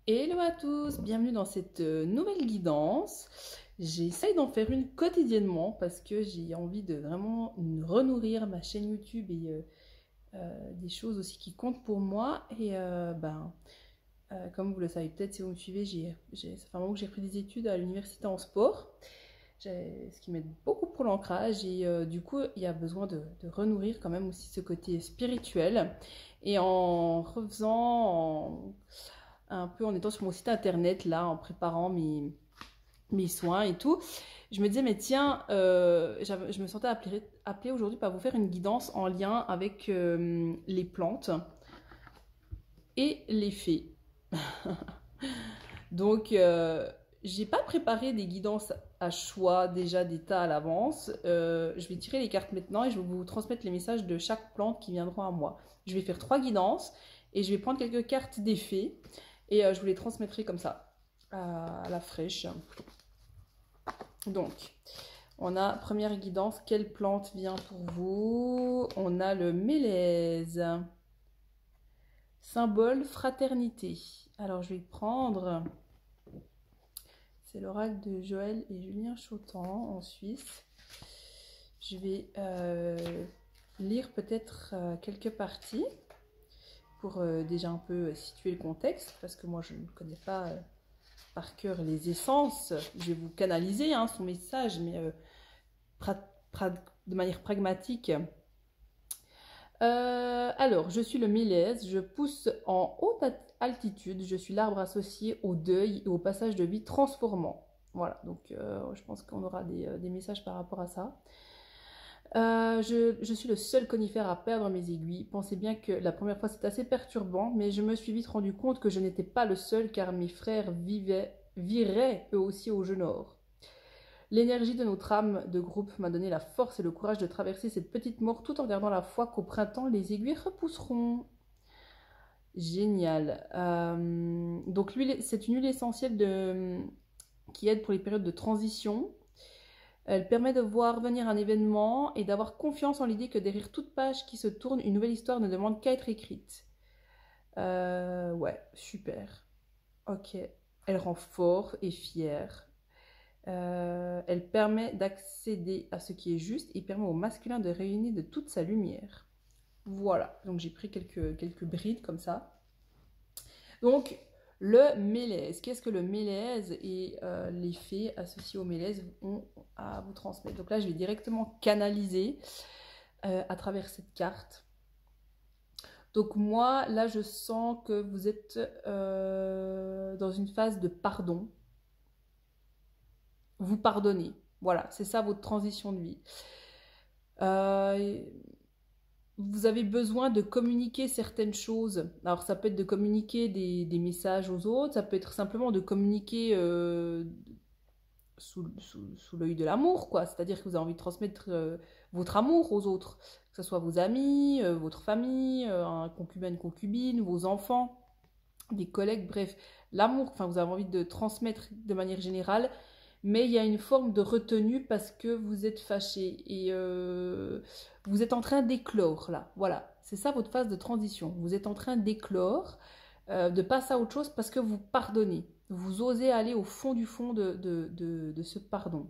Hello à tous, bienvenue dans cette nouvelle guidance. J'essaye d'en faire une quotidiennement parce que j'ai envie de vraiment renourrir ma chaîne YouTube et des choses aussi qui comptent pour moi. Comme vous le savez peut-être si vous me suivez, ça fait un moment que j'ai repris des études à l'université en sport, ce qui m'aide beaucoup pour l'ancrage et du coup il y a besoin de renourrir quand même aussi ce côté spirituel. Et en refaisant un peu en étant sur mon site internet là, en préparant mes soins et tout, je me disais mais tiens, je me sentais appelée aujourd'hui par vous faire une guidance en lien avec les plantes et les fées. Donc j'ai pas préparé des guidances à choix déjà des tas à l'avance. Je vais tirer les cartes maintenant et je vais vous transmettre les messages de chaque plante qui viendront à moi. Je vais faire 3 guidances et je vais prendre quelques cartes des fées et je vous les transmettrai comme ça à la fraîche. Donc, on a première guidance, quelle plante vient pour vous? On a le mélèze, symbole fraternité. Alors, je vais prendre, c'est l'oracle de Joël et Julien Chautan en Suisse. Je vais lire peut-être quelques parties pour déjà un peu situer le contexte, parce que moi je ne connais pas par cœur les essences. Je vais vous canaliser son message, mais de manière pragmatique. Alors, je suis le mélèze, je pousse en haute altitude, je suis l'arbre associé au deuil et au passage de vie transformant. Voilà, donc je pense qu'on aura des messages par rapport à ça. Je suis le seul conifère à perdre mes aiguilles. Pensez bien que la première fois c'est assez perturbant, mais je me suis vite rendu compte que je n'étais pas le seul car mes frères viraient eux aussi au jeu nord. L'énergie de notre âme de groupe m'a donné la force et le courage de traverser cette petite mort tout en gardant la foi qu'au printemps les aiguilles repousseront. Génial. Donc l'huile, c'est une huile essentielle qui aide pour les périodes de transition. Elle permet de voir venir un événement et d'avoir confiance en l'idée que derrière toute page qui se tourne, une nouvelle histoire ne demande qu'à être écrite. Ouais, super. Ok. Elle rend fort et fier. Elle permet d'accéder à ce qui est juste et permet au masculin de rayonner de toute sa lumière. Voilà, donc j'ai pris quelques brides comme ça. Donc, le mélèze. Qu'est-ce que le mélèze et les fées associées au mélèze ont à vous transmettre? Donc là, je vais directement canaliser à travers cette carte. Donc moi, là, je sens que vous êtes dans une phase de pardon. Vous pardonnez. Voilà, c'est ça votre transition de vie. Vous avez besoin de communiquer certaines choses. Alors ça peut être de communiquer des messages aux autres, ça peut être simplement de communiquer sous l'œil de l'amour, quoi. C'est-à-dire que vous avez envie de transmettre votre amour aux autres, que ce soit vos amis, votre famille, un concubin, une concubine, vos enfants, des collègues, bref, l'amour, enfin vous avez envie de transmettre de manière générale, mais il y a une forme de retenue parce que vous êtes fâché et vous êtes en train d'éclore là, voilà, c'est ça votre phase de transition, vous êtes en train d'éclore, de passer à autre chose parce que vous pardonnez, vous osez aller au fond du fond de ce pardon,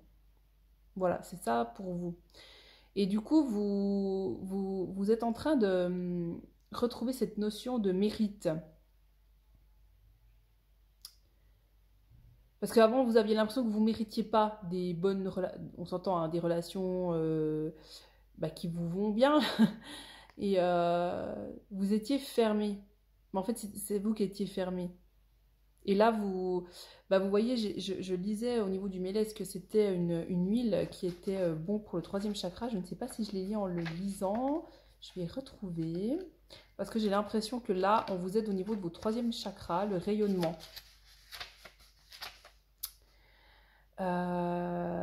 voilà, c'est ça pour vous. Et du coup, vous êtes en train de retrouver cette notion de mérite. Parce qu'avant, vous aviez l'impression que vous ne méritiez pas des bonnes relations, on s'entend, hein, des relations qui vous vont bien, et vous étiez fermé. Mais en fait, c'est vous qui étiez fermé. Et là, vous voyez, je lisais au niveau du mélèze que c'était une huile qui était bon pour le troisième chakra. Je ne sais pas si je l'ai lu en le lisant. Je vais retrouver. Parce que j'ai l'impression que là, on vous aide au niveau de votre troisième chakra, le rayonnement.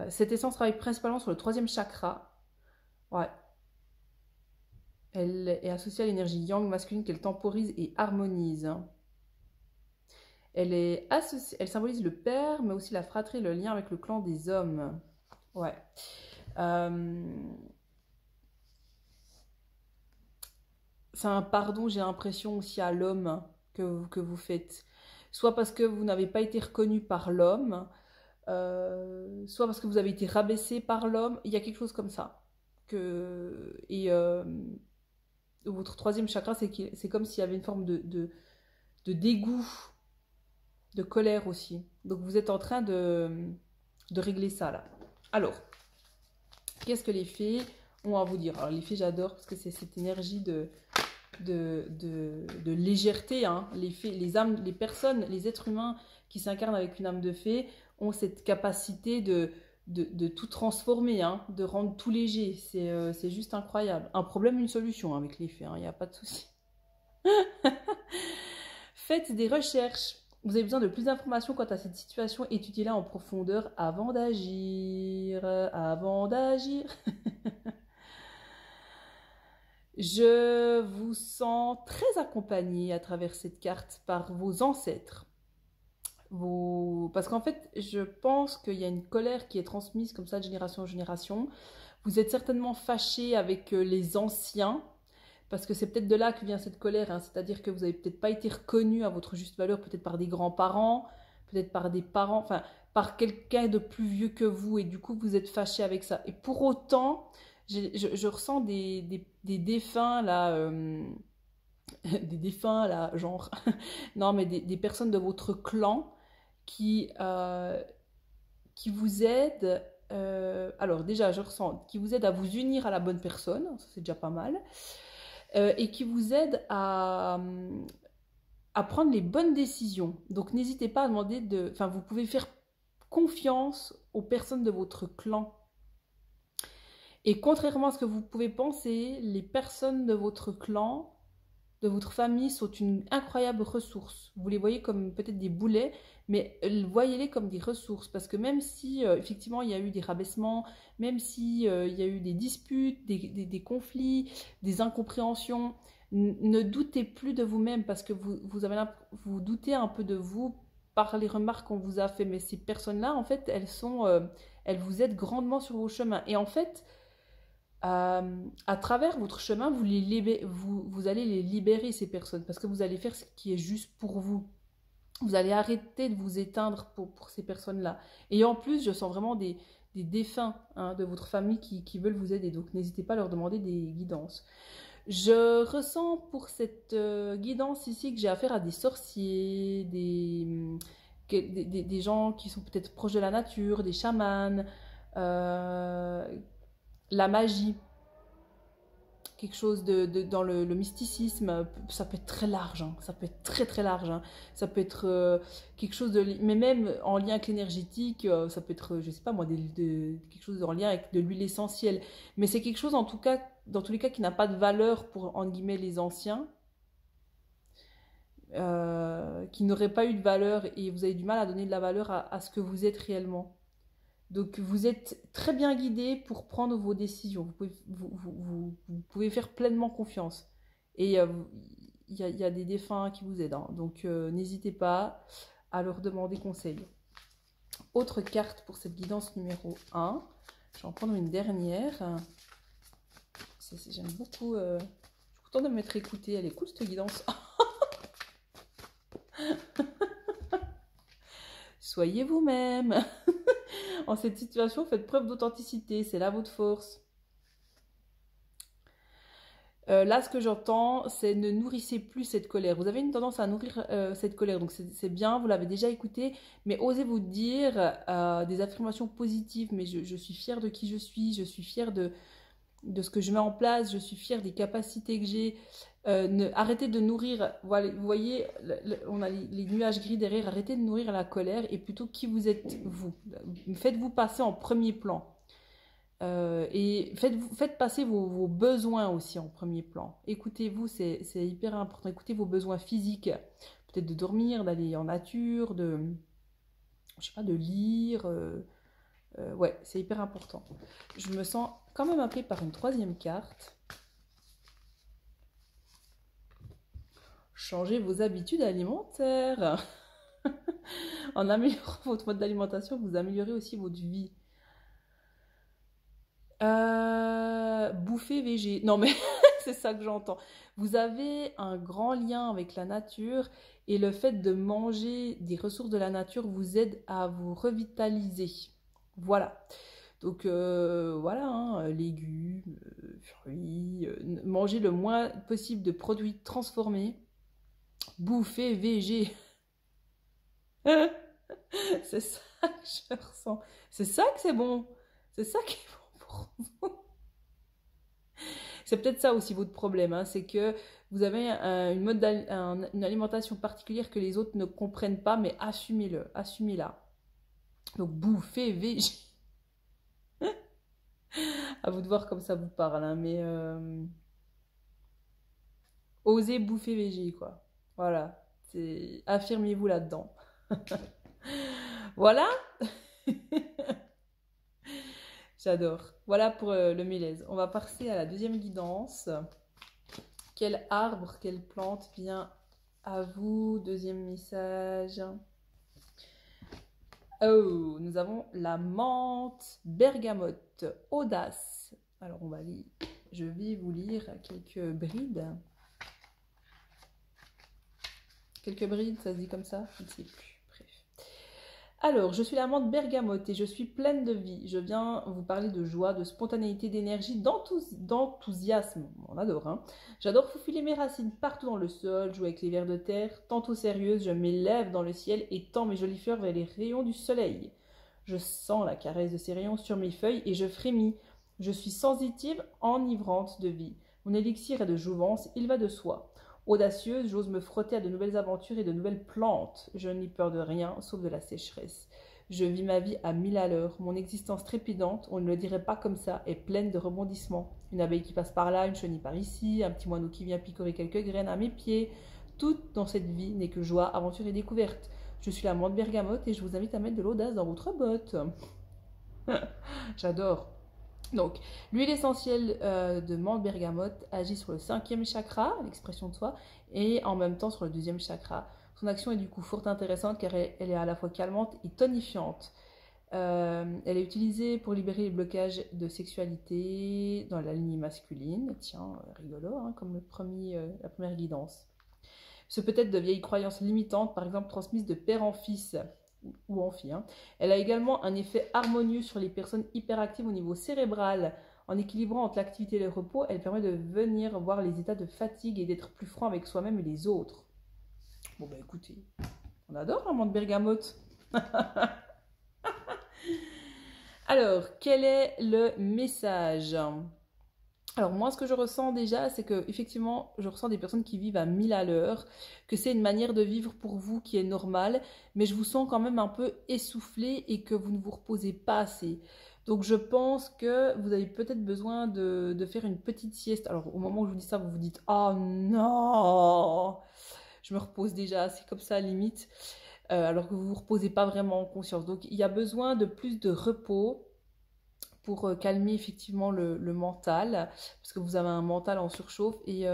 Cette essence travaille principalement sur le troisième chakra. Ouais. Elle est associée à l'énergie yang masculine qu'elle temporise et harmonise. Elle symbolise le père, mais aussi la fratrie et le lien avec le clan des hommes. Ouais. C'est un pardon, j'ai l'impression, aussi à l'homme que vous faites. soit parce que vous n'avez pas été reconnu par l'homme, soit parce que vous avez été rabaissé par l'homme. Il y a quelque chose comme ça. Et votre troisième chakra, c'est comme s'il y avait une forme de dégoût, de colère aussi. Donc vous êtes en train de régler ça là. Alors, qu'est-ce que les fées ont à vous dire? Alors les fées, j'adore parce que c'est cette énergie de légèreté. Hein. Les fées, les âmes, les personnes, les êtres humains qui s'incarnent avec une âme de fée ont cette capacité de tout transformer, hein, de rendre tout léger. C'est juste incroyable. Un problème, une solution avec les fées, il n'y a pas de souci. Faites des recherches. Vous avez besoin de plus d'informations quant à cette situation. Étudiez-la en profondeur avant d'agir. Avant d'agir. Je vous sens très accompagné à travers cette carte par vos ancêtres. Parce qu'en fait, je pense qu'il y a une colère qui est transmise comme ça de génération en génération. Vous êtes certainement fâché avec les anciens, parce que c'est peut-être de là que vient cette colère, hein. C'est-à-dire que vous n'avez peut-être pas été reconnu à votre juste valeur, peut-être par des grands-parents, peut-être par des parents, enfin par quelqu'un de plus vieux que vous, et du coup vous êtes fâché avec ça. Et pour autant, je ressens des défunts là, des défunts là, genre, non mais des personnes de votre clan qui vous aident. Alors déjà, je ressens qui vous aident à vous unir à la bonne personne, ça c'est déjà pas mal. Et qui vous aide à prendre les bonnes décisions. Donc n'hésitez pas à demander enfin, vous pouvez faire confiance aux personnes de votre clan. Et contrairement à ce que vous pouvez penser, les personnes de votre clan, de votre famille, sont une incroyable ressource. Vous les voyez comme peut-être des boulets, mais voyez-les comme des ressources. Parce que même si, effectivement, il y a eu des rabaissements, même si il y a eu des disputes, des conflits, des incompréhensions, ne doutez plus de vous-même parce que vous doutez un peu de vous par les remarques qu'on vous a fait. Mais ces personnes-là, en fait, elles vous aident grandement sur vos chemins. Et en fait, à travers votre chemin, vous allez les libérer, ces personnes, parce que vous allez faire ce qui est juste pour vous. Vous allez arrêter de vous éteindre pour ces personnes-là. Et en plus, je sens vraiment des défunts, hein, de votre famille qui veulent vous aider. Donc, n'hésitez pas à leur demander des guidances. Je ressens pour cette guidance ici que j'ai affaire à des sorciers, des gens qui sont peut-être proches de la nature, des chamans, la magie, quelque chose dans le mysticisme. Ça peut être très large, hein. Ça peut être très très large, hein. Ça peut être quelque chose mais même en lien avec l'énergétique, ça peut être, je sais pas moi, quelque chose en lien avec de l'huile essentielle. Mais c'est quelque chose en tout cas, dans tous les cas, qui n'a pas de valeur pour, entre guillemets, les anciens, qui n'aurait pas eu de valeur, et vous avez du mal à donner de la valeur à ce que vous êtes réellement. Donc vous êtes très bien guidé pour prendre vos décisions. Vous pouvez faire pleinement confiance. Et il y a des défunts qui vous aident, hein. Donc n'hésitez pas à leur demander conseil. Autre carte pour cette guidance numéro 1. Je vais en prendre une dernière. J'aime beaucoup. Je suis contente de m'être écoutée. Elle est cool cette guidance. Soyez vous-même. En cette situation, faites preuve d'authenticité, c'est là votre force. Là, ce que j'entends, c'est ne nourrissez plus cette colère. Vous avez une tendance à nourrir cette colère, donc c'est bien, vous l'avez déjà écouté, mais osez vous dire des affirmations positives. Mais je suis fière de qui je suis fière de ce que je mets en place, je suis fière des capacités que j'ai. Arrêtez de nourrir, voilà, vous voyez, on a les nuages gris derrière, arrêtez de nourrir la colère et plutôt qui vous êtes vous. Faites-vous passer en premier plan. Et faites passer vos besoins aussi en premier plan. Écoutez-vous, c'est hyper important. Écoutez vos besoins physiques, peut-être de dormir, d'aller en nature, je sais pas, de lire. Ouais, c'est hyper important. Je me sens quand même appelée par une troisième carte. Changez vos habitudes alimentaires. En améliorant votre mode d'alimentation, vous améliorez aussi votre vie. Bouffer végé. Non mais c'est ça que j'entends. Vous avez un grand lien avec la nature Et le fait de manger des ressources de la nature vous aide à vous revitaliser. Voilà. Donc voilà, hein, légumes, fruits, manger le moins possible de produits transformés, bouffer végé. C'est ça que je ressens. C'est ça que c'est bon. C'est ça qui est bon pour vous. C'est peut-être ça aussi votre problème, hein, c'est que vous avez une alimentation particulière que les autres ne comprennent pas, mais assumez-le, assumez-la. Donc bouffer végé. À vous de voir comme ça vous parle, hein, mais osez bouffer végé, quoi. Voilà, affirmez-vous là-dedans. Voilà. J'adore. Voilà pour le mélèze. On va passer à la deuxième guidance. Quel arbre, quelle plante vient à vous? Deuxième message. Oh, nous avons la menthe bergamote, audace. Alors, on va lire. Je vais vous lire quelques brides. Quelques brides, ça se dit comme ça? Je ne sais plus. Alors, je suis la menthe bergamote et je suis pleine de vie. Je viens vous parler de joie, de spontanéité, d'énergie, d'enthousiasme. On adore, hein. J'adore faufiler mes racines partout dans le sol, jouer avec les vers de terre. Tantôt sérieuse, je m'élève dans le ciel et tends mes jolies fleurs vers les rayons du soleil. Je sens la caresse de ces rayons sur mes feuilles et je frémis. Je suis sensitive, enivrante de vie. Mon élixir est de jouvence, il va de soi. Audacieuse, j'ose me frotter à de nouvelles aventures et de nouvelles plantes. Je n'ai peur de rien, sauf de la sécheresse. Je vis ma vie à 1000 à l'heure. Mon existence trépidante, on ne le dirait pas comme ça, est pleine de rebondissements. Une abeille qui passe par là, une chenille par ici, un petit moineau qui vient picorer quelques graines à mes pieds. Tout dans cette vie n'est que joie, aventure et découverte. Je suis la menthe bergamote et je vous invite à mettre de l'audace dans votre botte. J'adore. Donc, l'huile essentielle de menthe bergamote agit sur le 5e chakra, l'expression de soi, et en même temps sur le 2e chakra. Son action est du coup fort intéressante car elle est à la fois calmante et tonifiante. Elle est utilisée pour libérer les blocages de sexualité dans la lignée masculine. Tiens, rigolo, hein, comme la première guidance. Ce peut être de vieilles croyances limitantes, par exemple transmises de père en fils ou en fille. Hein. Elle a également un effet harmonieux sur les personnes hyperactives au niveau cérébral. En équilibrant entre l'activité et le repos, elle permet de venir voir les états de fatigue et d'être plus franc avec soi-même et les autres. Bon bah écoutez, on adore la menthe bergamote. Alors, quel est le message ? Alors moi, ce que je ressens déjà, c'est que effectivement, je ressens des personnes qui vivent à 1000 à l'heure, que c'est une manière de vivre pour vous qui est normale, mais je vous sens quand même un peu essoufflé et que vous ne vous reposez pas assez. Donc je pense que vous avez peut-être besoin de faire une petite sieste. Alors au moment où je vous dis ça, vous vous dites « Oh non, je me repose déjà, c'est comme ça limite ». Alors que vous ne vous reposez pas vraiment en conscience. Donc il y a besoin de plus de repos pour calmer effectivement le mental, parce que vous avez un mental en surchauffe et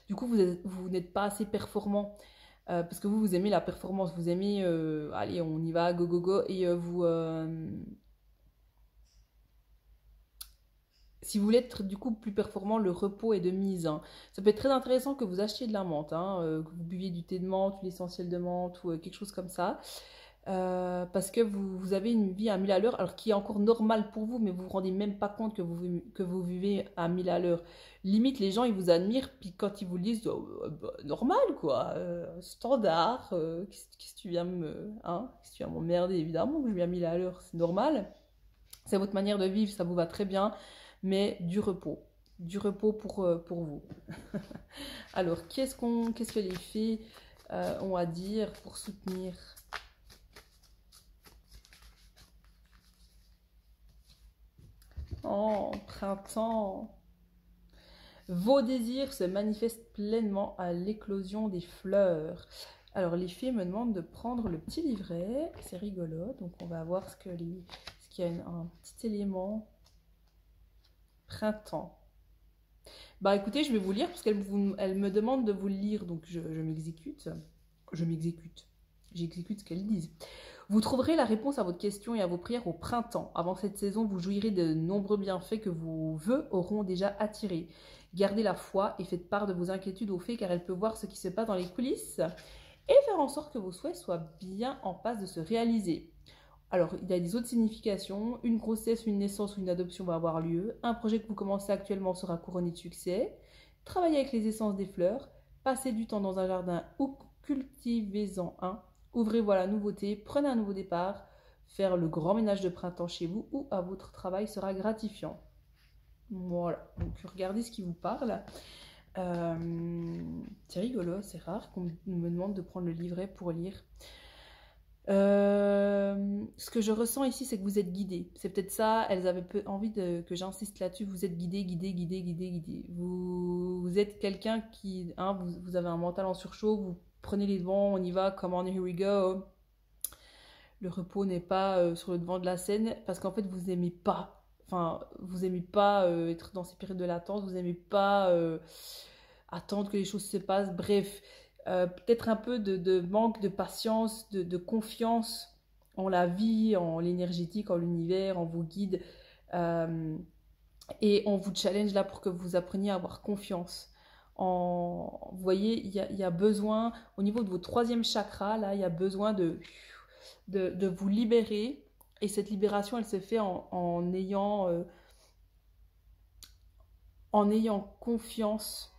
du coup vous n'êtes pas assez performant, parce que vous aimez la performance, vous aimez, allez on y va, go go go, et si vous voulez être du coup plus performant, le repos est de mise. Hein. Ça peut être très intéressant que vous achetiez de la menthe, hein, que vous buviez du thé de menthe, l'essentiel de menthe ou quelque chose comme ça. Parce que vous avez une vie à 1000 à l'heure, alors qui est encore normale pour vous, mais vous vous rendez même pas compte que vous vivez à 1000 à l'heure. Limite, les gens, ils vous admirent, puis quand ils vous le disent, oh, bah, normal quoi, standard, qu'est-ce que tu viens qu'est-ce que tu viens m'emmerder, évidemment que je vis à 1000 à l'heure, c'est normal. C'est votre manière de vivre, ça vous va très bien, mais du repos pour vous. Alors, qu'est-ce que les fées ont à dire pour soutenir ? Oh, printemps. Vos désirs se manifestent pleinement à l'éclosion des fleurs. Alors, les fées me demandent de prendre le petit livret. C'est rigolo. Donc, on va voir ce qu'il y a un petit élément. Printemps. Bah, écoutez, je vais vous lire parce qu'elle me demande de vous le lire. Donc, je m'exécute. J'exécute ce qu'elles disent. Vous trouverez la réponse à votre question et à vos prières au printemps. Avant cette saison, vous jouirez de nombreux bienfaits que vos vœux auront déjà attirés. Gardez la foi et faites part de vos inquiétudes aux fées car elles peuvent voir ce qui se passe dans les coulisses et faire en sorte que vos souhaits soient bien en passe de se réaliser. Alors, il y a des autres significations. Une grossesse, une naissance ou une adoption va avoir lieu. Un projet que vous commencez actuellement sera couronné de succès. Travaillez avec les essences des fleurs. Passez du temps dans un jardin ou cultivez-en un. Ouvrez-vous à la nouveauté. Prenez un nouveau départ. Faire le grand ménage de printemps chez vous ou à votre travail sera gratifiant. Voilà. Donc, regardez ce qui vous parle. C'est rigolo, c'est rare qu'on me demande de prendre le livret pour lire. Ce que je ressens ici, c'est que vous êtes guidé. C'est peut-être ça, elles avaient envie que j'insiste là-dessus. Vous êtes guidé, guidé, guidé, guidé, guidé. Vous êtes quelqu'un qui, hein, vous avez un mental en surchauffe, vous prenez les devants, on y va, come on, here we go. Le repos n'est pas sur le devant de la scène parce qu'en fait, vous n'aimez pas. Enfin, vous n'aimez pas être dans ces périodes de latence, vous n'aimez pas attendre que les choses se passent. Bref. Peut-être un peu de manque de patience, de confiance en la vie, en l'énergétique, en l'univers, en vos guides. Et on vous challenge là pour que vous appreniez à avoir confiance. Vous voyez, il y a besoin, au niveau de vos troisième chakra, là, il y a besoin de vous libérer. Et cette libération, elle se fait en ayant confiance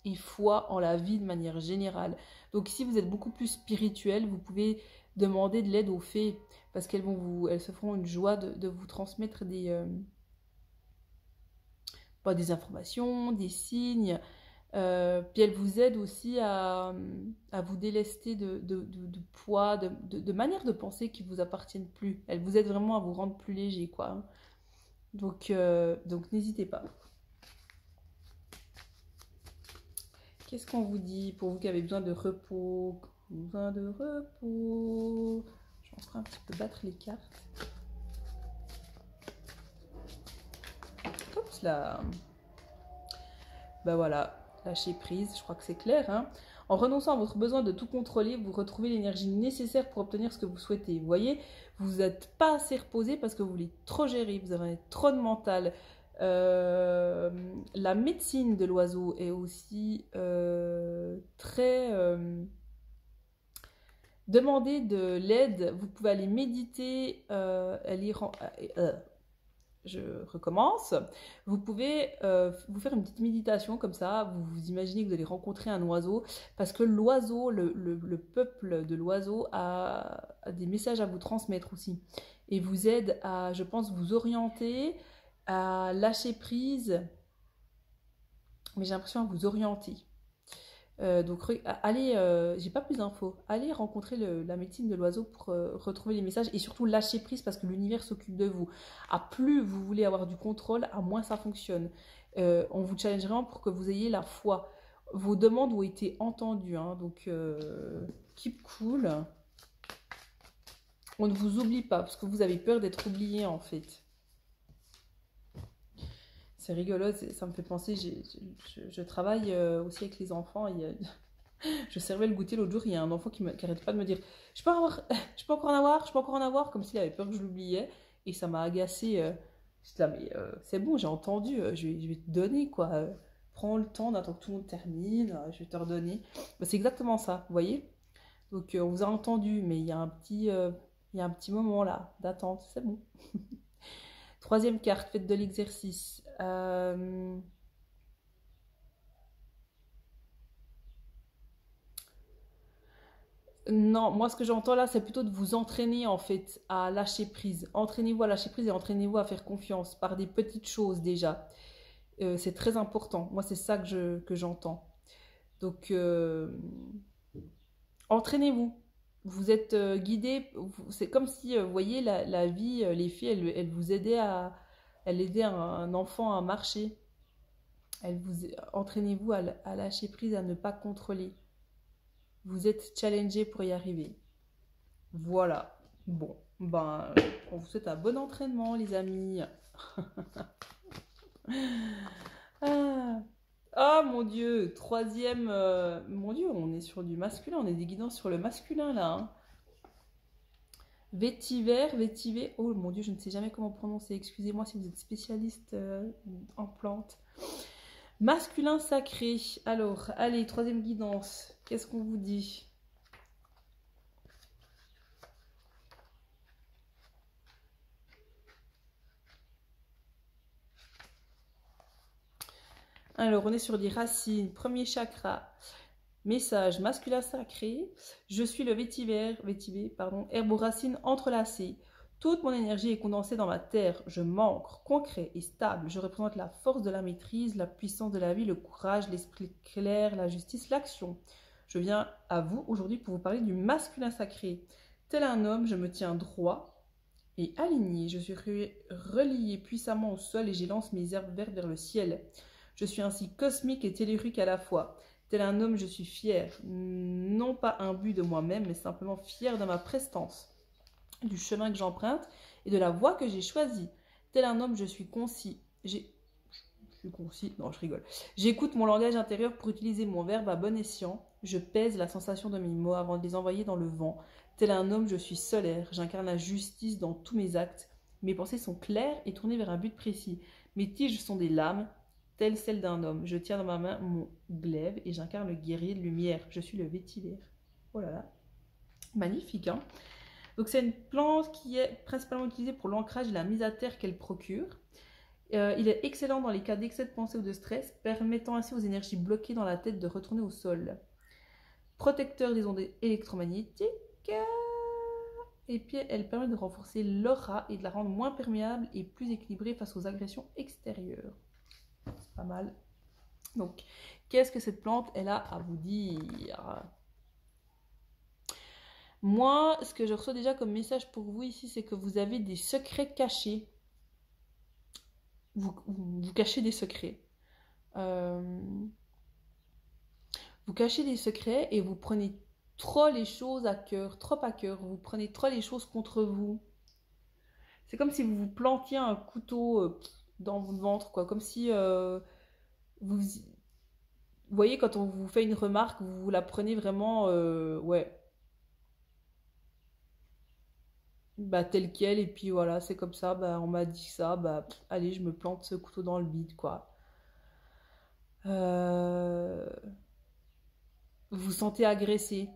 et foi en la vie de manière générale. Donc si vous êtes beaucoup plus spirituel, vous pouvez demander de l'aide aux fées parce qu'elles se feront une joie de vous transmettre des informations, des signes. Puis elles vous aident aussi à vous délester de poids, de manières de penser qui ne vous appartiennent plus. Elles vous aident vraiment à vous rendre plus léger, quoi. Donc n'hésitez pas. Qu'est-ce qu'on vous dit pour vous qui avez besoin de repos? Besoin de repos. Je vais encore un petit peu battre les cartes. Hop là. Ben voilà, lâchez prise, je crois que c'est clair. Hein. En renonçant à votre besoin de tout contrôler, vous retrouvez l'énergie nécessaire pour obtenir ce que vous souhaitez. Vous voyez, vous n'êtes pas assez reposé parce que vous voulez trop gérer, vous avez trop de mental. La médecine de l'oiseau est aussi très... demandez de l'aide, vous pouvez aller méditer, je recommence. Vous pouvez vous faire une petite méditation comme ça, vous imaginez que vous allez rencontrer un oiseau, parce que l'oiseau, le peuple de l'oiseau a des messages à vous transmettre aussi, et vous aide à, je pense, vous orienter, à lâcher prise, mais j'ai l'impression à vous orienter. Donc allez, j'ai pas plus d'infos, allez rencontrer la médecine de l'oiseau pour retrouver les messages et surtout lâcher prise parce que l'univers s'occupe de vous. À plus vous voulez avoir du contrôle, à moins ça fonctionne. On vous challenge vraiment pour que vous ayez la foi. Vos demandes ont été entendues, hein, donc keep cool. On ne vous oublie pas parce que vous avez peur d'être oublié en fait. C'est rigolo, ça me fait penser, je travaille aussi avec les enfants. Je servais le goûter l'autre jour, il y a un enfant qui n'arrête pas de me dire « Je peux encore en avoir », comme s'il avait peur que je l'oubliais. Et ça m'a agacée. J'étais là, mais c'est bon, j'ai entendu, je vais te donner, quoi. Prends le temps d'attendre que tout le monde termine, je vais te redonner. Ben, c'est exactement ça, vous voyez. Donc on vous a entendu, mais il y a un petit moment là d'attente, c'est bon. Troisième carte, faites de l'exercice. Non, moi ce que j'entends là, c'est plutôt de vous entraîner en fait à lâcher prise. Entraînez-vous à lâcher prise et entraînez-vous à faire confiance par des petites choses déjà. C'est très important. Moi, c'est ça que j'entends. Donc, entraînez-vous. Vous êtes guidé. C'est comme si, vous voyez, la vie, les filles, elles vous aidaient elle aidait un enfant à marcher. Entraînez-vous à lâcher prise, à ne pas contrôler. Vous êtes challengé pour y arriver. Voilà. Bon, ben, on vous souhaite un bon entraînement, les amis. Ah mon Dieu, troisième... mon Dieu, on est sur du masculin, on est des guidances sur le masculin là. Hein. Vétiver, vétiver, oh mon Dieu, je ne sais jamais comment prononcer, excusez-moi si vous êtes spécialiste en plantes. Masculin sacré, alors, allez, troisième guidance, qu'est-ce qu'on vous dit? Alors, on est sur les racines. Premier chakra. Message masculin sacré. Je suis le vétiver, pardon, herbe aux racines entrelacées. Toute mon énergie est condensée dans ma terre. Je m'ancre, concret et stable. Je représente la force de la maîtrise, la puissance de la vie, le courage, l'esprit clair, la justice, l'action. Je viens à vous aujourd'hui pour vous parler du masculin sacré. Tel un homme, je me tiens droit et aligné. Je suis relié puissamment au sol et j'élance mes herbes vertes vers le ciel. Je suis ainsi cosmique et tellurique à la fois. Tel un homme, je suis fier, non pas imbu de moi-même, mais simplement fier de ma prestance, du chemin que j'emprunte et de la voie que j'ai choisie. Tel un homme, je suis concis. Je suis concis, non, je rigole. J'écoute mon langage intérieur pour utiliser mon verbe à bon escient. Je pèse la sensation de mes mots avant de les envoyer dans le vent. Tel un homme, je suis solaire. J'incarne la justice dans tous mes actes. Mes pensées sont claires et tournées vers un but précis. Mes tiges sont des lames, telle celle d'un homme. Je tiens dans ma main mon glaive et j'incarne le guerrier de lumière. Je suis le vétiver. Oh là là, magnifique, hein? Donc c'est une plante qui est principalement utilisée pour l'ancrage et la mise à terre qu'elle procure. Il est excellent dans les cas d'excès de pensée ou de stress, permettant ainsi aux énergies bloquées dans la tête de retourner au sol. Protecteur des ondes électromagnétiques. Et puis elle permet de renforcer l'aura et de la rendre moins perméable et plus équilibrée face aux agressions extérieures. C'est pas mal. Donc, qu'est-ce que cette plante elle a à vous dire? Moi, ce que je reçois déjà comme message pour vous ici, c'est que vous avez des secrets cachés. Vous cachez des secrets. Vous cachez des secrets et vous prenez trop les choses à cœur, trop à cœur. Vous prenez trop les choses contre vous. C'est comme si vous vous plantiez un couteau dans votre ventre, quoi. Comme si vous voyez, quand on vous fait une remarque, vous la prenez vraiment, ouais, bah tel quel, et puis voilà, c'est comme ça, bah on m'a dit ça, bah allez, je me plante ce couteau dans le bide, quoi. Vous vous sentez agressé.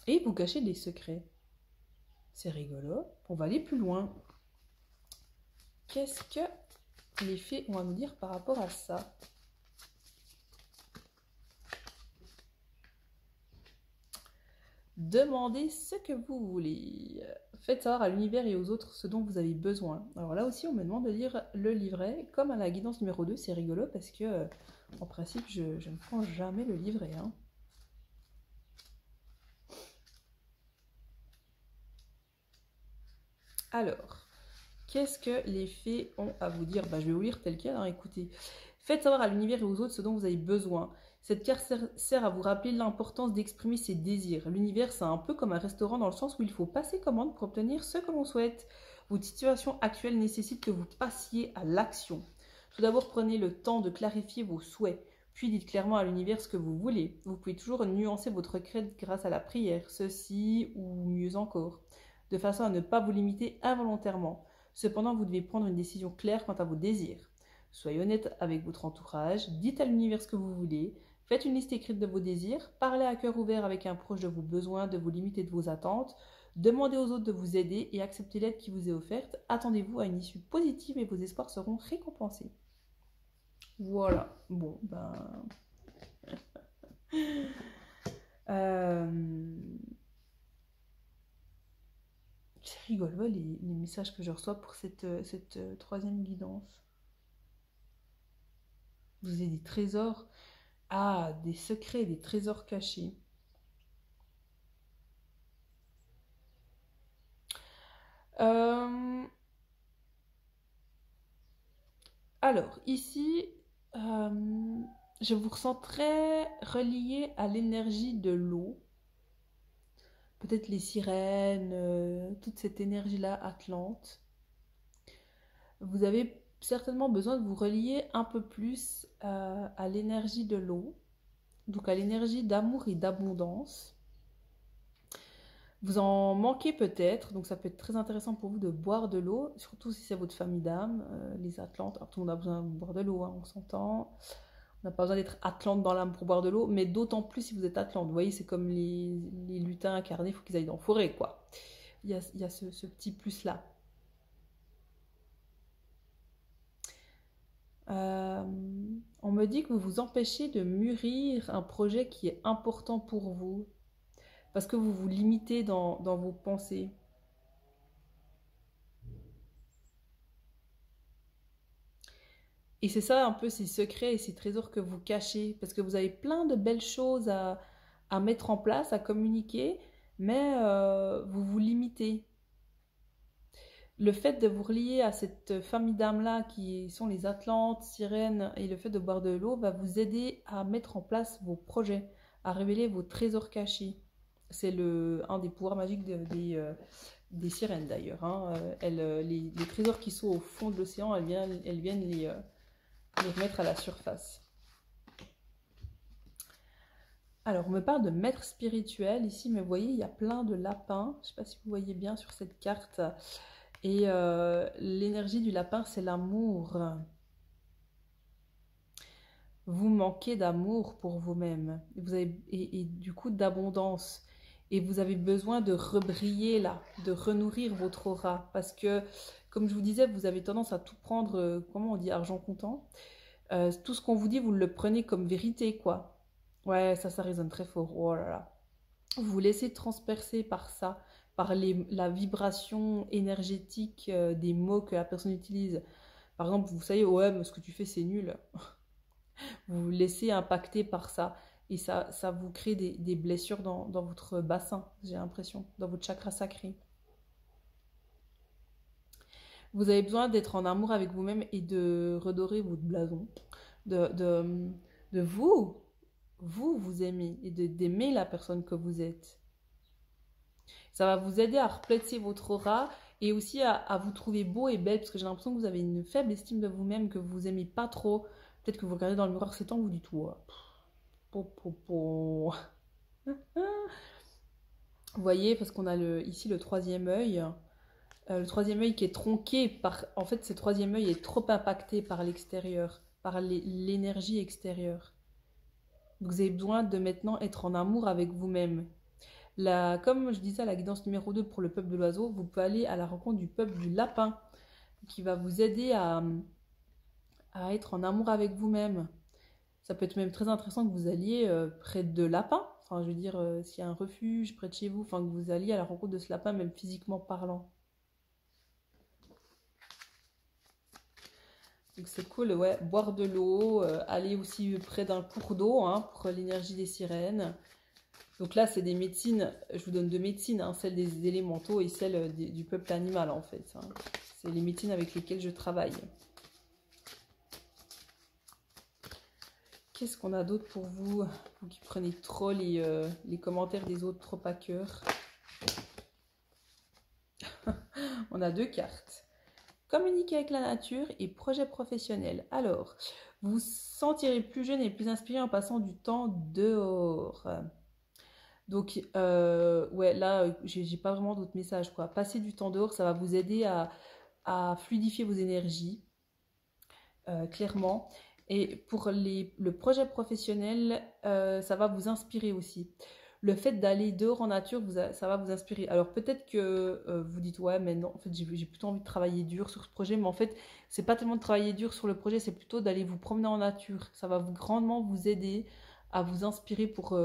Et vous cachez des secrets. C'est rigolo. On va aller plus loin. Qu'est-ce que les fées ont à nous dire par rapport à ça? Demandez ce que vous voulez. Faites savoir à l'univers et aux autres ce dont vous avez besoin. Alors là aussi, on me demande de lire le livret. Comme à la guidance numéro 2, c'est rigolo parce que, en principe, je ne prends jamais le livret. Hein. Alors, qu'est-ce que les fées ont à vous dire? Bah, je vais vous lire tel quel, hein, écoutez. Faites savoir à l'univers et aux autres ce dont vous avez besoin. Cette carte sert à vous rappeler l'importance d'exprimer ses désirs. L'univers, c'est un peu comme un restaurant dans le sens où il faut passer commande pour obtenir ce que l'on souhaite. Votre situation actuelle nécessite que vous passiez à l'action. Tout d'abord, prenez le temps de clarifier vos souhaits. Puis dites clairement à l'univers ce que vous voulez. Vous pouvez toujours nuancer votre requête grâce à la prière, ceci ou mieux encore, de façon à ne pas vous limiter involontairement. Cependant, vous devez prendre une décision claire quant à vos désirs. Soyez honnête avec votre entourage, dites à l'univers ce que vous voulez, faites une liste écrite de vos désirs, parlez à cœur ouvert avec un proche de vos besoins, de vos limites et de vos attentes, demandez aux autres de vous aider et acceptez l'aide qui vous est offerte, attendez-vous à une issue positive et vos espoirs seront récompensés. Voilà, bon, ben... C'est rigolo les messages que je reçois pour cette troisième guidance. Vous avez des trésors, des secrets, des trésors cachés. Alors, ici, je vous ressens très relié à l'énergie de l'eau. Peut-être les sirènes, toute cette énergie-là, Atlante. Vous avez certainement besoin de vous relier un peu plus à l'énergie de l'eau, donc à l'énergie d'amour et d'abondance. Vous en manquez peut-être, donc ça peut être très intéressant pour vous de boire de l'eau, surtout si c'est votre famille d'âme, les Atlantes. Alors tout le monde a besoin de boire de l'eau, hein, on s'entend. On n'a pas besoin d'être Atlante dans l'âme pour boire de l'eau, mais d'autant plus si vous êtes Atlante. Vous voyez, c'est comme les lutins incarnés, il faut qu'ils aillent dans la forêt, quoi. Il y a ce petit plus-là. Euh, on me dit que vous vous empêchez de mûrir un projet qui est important pour vous, parce que vous vous limitez dans vos pensées. Et c'est ça un peu ces secrets et ces trésors que vous cachez, parce que vous avez plein de belles choses à mettre en place, à communiquer, mais vous vous limitez. Le fait de vous relier à cette famille d'âmes-là qui sont les Atlantes, sirènes, et le fait de boire de l'eau va vous aider à mettre en place vos projets, à révéler vos trésors cachés. C'est un des pouvoirs magiques des sirènes d'ailleurs, hein. Les trésors qui sont au fond de l'océan, elles viennent les remettre à la surface. Alors, on me parle de maître spirituel ici, mais vous voyez, il y a plein de lapins. Je ne sais pas si vous voyez bien sur cette carte. Et l'énergie du lapin, c'est l'amour. Vous manquez d'amour pour vous-même. Et du coup, d'abondance. Et vous avez besoin de rebriller là, de renourrir votre aura. Parce que, comme je vous disais, vous avez tendance à tout prendre, comment on dit, argent comptant. Tout ce qu'on vous dit, vous le prenez comme vérité, quoi. Ouais, ça résonne très fort. Oh là là. Vous vous laissez transpercer par ça, par la vibration énergétique des mots que la personne utilise. Par exemple, vous savez, ouais, mais ce que tu fais, c'est nul. Vous vous laissez impacter par ça. Et ça vous crée des blessures dans votre bassin, j'ai l'impression, dans votre chakra sacré. Vous avez besoin d'être en amour avec vous-même et de redorer votre blason. De, de, de vous aimer et d'aimer la personne que vous êtes. Ça va vous aider à replacer votre aura et aussi à vous trouver beau et belle parce que j'ai l'impression que vous avez une faible estime de vous-même, que vous aimez pas trop. Peut-être que vous regardez dans le miroir 7 ans, vous dites ouais. Vous voyez, parce qu'on a ici le troisième œil. Le troisième œil qui est tronqué par... En fait, ce troisième œil est trop impacté par l'extérieur, par l'énergie extérieure. Donc, vous avez besoin de maintenant être en amour avec vous-même. Comme je disais à la guidance numéro 2 pour le peuple de l'oiseau, vous pouvez aller à la rencontre du peuple du lapin qui va vous aider à être en amour avec vous-même. Ça peut être même très intéressant que vous alliez près de lapins. Enfin, je veux dire, s'il y a un refuge près de chez vous, enfin, que vous alliez à la rencontre de ce lapin, même physiquement parlant. Donc c'est cool, ouais, boire de l'eau, aller aussi près d'un cours d'eau hein, pour l'énergie des sirènes. Donc là, c'est des médecines, je vous donne deux médecines, hein, celle des élémentaux et celle du peuple animal en fait. Hein. C'est les médecines avec lesquelles je travaille. Qu'est-ce qu'on a d'autre pour vous, vous qui prenez trop les commentaires des autres trop à cœur? On a deux cartes. Communiquer avec la nature et projet professionnel. Alors, vous vous sentirez plus jeune et plus inspiré en passant du temps dehors. Donc, ouais, là, j'ai pas vraiment d'autres messages, quoi. Passer du temps dehors, ça va vous aider à fluidifier vos énergies, clairement. Et pour le projet professionnel, ça va vous inspirer aussi. Le fait d'aller dehors en nature, ça va vous inspirer. Alors peut-être que vous dites, ouais, mais non, en fait, j'ai plutôt envie de travailler dur sur ce projet. Mais en fait, c'est pas tellement de travailler dur sur le projet, c'est plutôt d'aller vous promener en nature. Ça va grandement vous aider à vous inspirer pour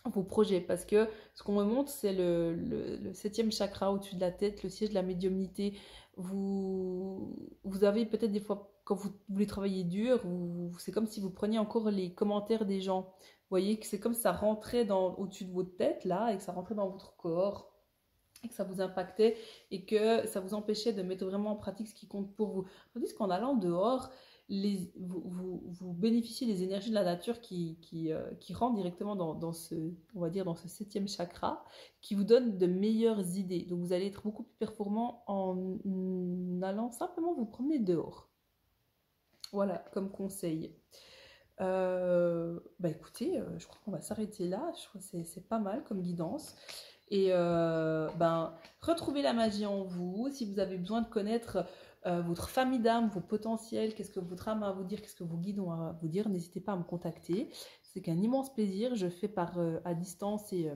vos projets. Parce que ce qu'on me montre, c'est le septième chakra au-dessus de la tête, le siège de la médiumnité. Vous avez peut-être des fois, quand vous voulez travailler dur, c'est comme si vous preniez encore les commentaires des gens. Vous voyez que c'est comme si ça rentrait au-dessus de votre tête, là, et que ça rentrait dans votre corps, et que ça vous impactait, et que ça vous empêchait de mettre vraiment en pratique ce qui compte pour vous. Tandis qu'en allant dehors, vous bénéficiez des énergies de la nature qui rentrent directement on va dire, dans ce septième chakra, qui vous donne de meilleures idées. Donc vous allez être beaucoup plus performant en allant simplement vous promener dehors. Voilà, comme conseil. Bah écoutez, je crois qu'on va s'arrêter là. Je crois que c'est pas mal comme guidance. Et ben, retrouvez la magie en vous. Si vous avez besoin de connaître votre famille d'âme, vos potentiels, qu'est-ce que votre âme a à vous dire, qu'est-ce que vos guides ont à vous dire, n'hésitez pas à me contacter. C'est qu'un immense plaisir. Je fais à distance et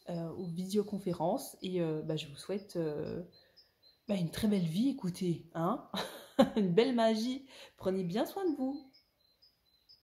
aux visioconférences. Et bah, je vous souhaite bah, une très belle vie, écoutez. Hein. une belle magie. Prenez bien soin de vous.